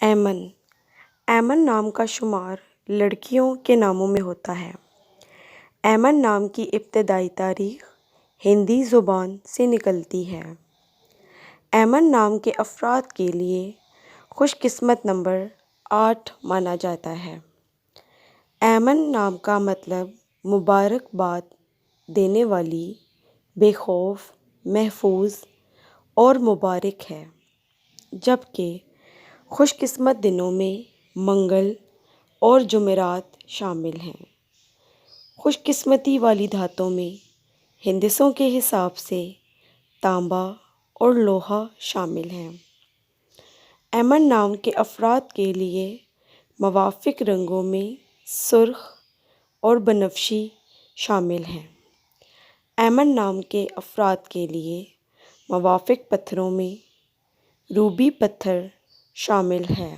ایمن ایمن نام کا شمار لڑکیوں کے ناموں میں ہوتا ہے۔ ایمن نام کی ابتدائی تاریخ ہندی زبان سے نکلتی ہے۔ ایمن نام کے افراد کے لیے خوش قسمت نمبر 8 مانا جاتا ہے۔ ایمن نام کا مطلب مبارکباد دینے والی، بے خوف، محفوظ اور مبارک ہے، جبکہ خوش قسمت دنوں میں منگل اور جمعرات شامل ہیں۔ خوش قسمتی والی دھاتوں میں ہندسوں کے حساب سے تانبا اور لوہا شامل ہیں۔ ایمن نام کے افراد کے لیے موافق رنگوں میں سرخ اور بنفشی شامل ہیں۔ ایمن نام کے افراد کے لیے موافق پتھروں میں روبی پتھر شامل ہے۔